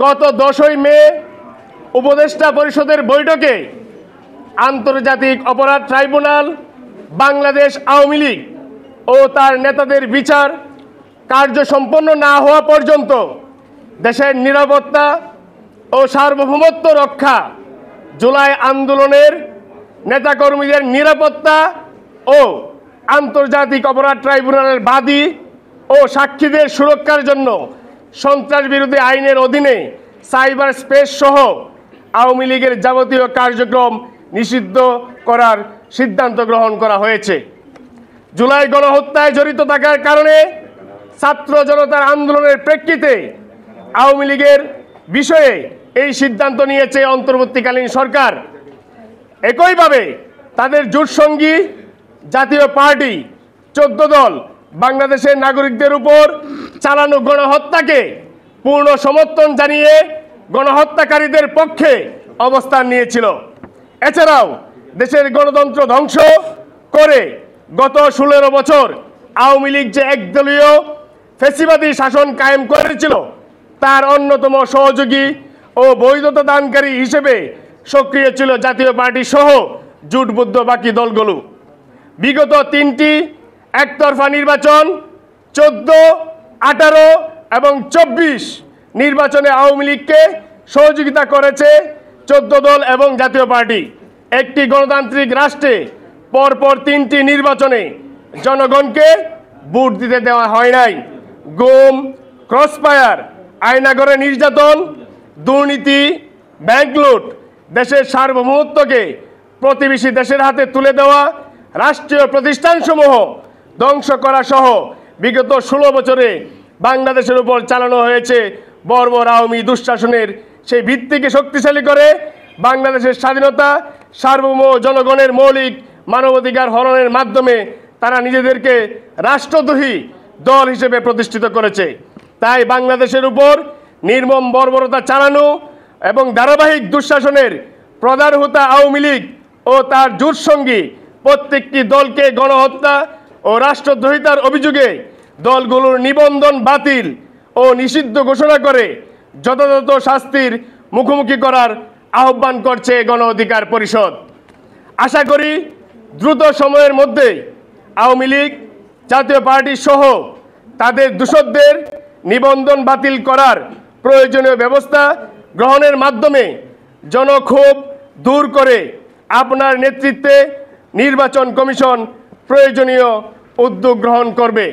গত 10ই মে উপদেষ্টা পরিষদের বৈঠকে আন্তর্জাতিক অপরাধ ট্রাইব্যুনাল বাংলাদেশ আওয়ামী লীগ ও তার নেতাদের বিচার কার্য সম্পন্ন না হওয়া পর্যন্ত দেশের নিরাপত্তা ও সার্বভৌমত্ব রক্ষা, জুলাই আন্দোলনের নেতাকর্মীদের নিরাপত্তা ও আন্তর্জাতিক অপরাধ ট্রাইব্যুনালের বাদী ও সাক্ষীদের সুরক্ষার জন্য সন্ত্রাস বিরোধী আইনের অধীনে সাইবার স্পেস সহ আওয়ামী লীগের যাবতীয় কার্যক্রম নিষিদ্ধ করার সিদ্ধান্ত গ্রহণ করা হয়েছে। জুলাই গণহত্যায় জড়িত থাকার কারণে ছাত্র জনতার আন্দোলনের প্রেক্ষিতে আওয়ামী লীগের বিষয়ে এই সিদ্ধান্ত নিয়েছে অন্তর্বর্তীকালীন সরকার। একইভাবে তাদের জোটসঙ্গী জাতীয় পার্টি 14 দল বাংলাদেশের নাগরিকদের উপর চালানো গণহত্যাকে পূর্ণ সমর্থন জানিয়ে গণহত্যাকারীদের পক্ষে অবস্থান নিয়েছিল। এছাড়াও দেশের গণতন্ত্র ধ্বংস করে গত 16 বছর আওয়ামী লীগ যে একদলীয় ফ্যাসিবাদী শাসন কায়েম করেছিল তার অন্যতম সহযোগী ও বৈধতা দানকারী হিসেবে সক্রিয় ছিল জাতীয় পার্টি সহ জোটবদ্ধ বাকি দলগুলো। বিগত 3টি একতরফা নির্বাচন 14, 18 এবং 24 নির্বাচনে আওয়ামী লীগকে সহযোগিতা করেছে 14 দল এবং জাতীয় পার্টি। একটি গণতান্ত্রিক রাষ্ট্রে পরপর 3টি নির্বাচনে জনগণকে ভোট দিতে দেওয়া হয় নাই। গুম, ক্রসফায়ার, আয়নাঘরে নির্যাতন, দুর্নীতি, ব্যাংক লুট, দেশের সার্বভৌমত্বকে প্রতিবেশী দেশের হাতে তুলে দেওয়া, রাষ্ট্রীয় প্রতিষ্ঠানসমূহ ধ্বংস করা সহ বিগত 16 বছরে বাংলাদেশের উপর চালানো হয়েছে বর্বর আওয়ামী দুঃশাসনের সেই ভিত্তিকে শক্তিশালী করে বাংলাদেশের স্বাধীনতা, সার্বভৌম জনগণের মৌলিক মানবাধিকার হরণের মাধ্যমে তারা নিজেদেরকে রাষ্ট্রদ্রোহী দল হিসেবে প্রতিষ্ঠিত করেছে। তাই বাংলাদেশের উপর নির্মম বর্বরতা চালানো এবং ধারাবাহিক দুঃশাসনের প্রধান হোতা আওয়ামী লীগ ও তার জোটসঙ্গী প্রত্যেকটি দলকে গণহত্যা ও রাষ্ট্রদ্রোহিতার অভিযোগে দলগুলোর নিবন্ধন বাতিল ও নিষিদ্ধ ঘোষণা করে যথাযথ শাস্তির মুখোমুখি করার আহ্বান করছে গণ অধিকার পরিষদ। আশা করি দ্রুত সময়ের মধ্যে আওয়ামী লীগ, জাতীয় পার্টি সহ তাদের দোষরদের নিবন্ধন বাতিল করার প্রয়োজনীয় ব্যবস্থা গ্রহণের মাধ্যমে জনক্ষোভ দূর করে আপনার নেতৃত্বে নির্বাচন কমিশন প্রয়োজনীয় উদ্যোগ গ্রহণ করবে।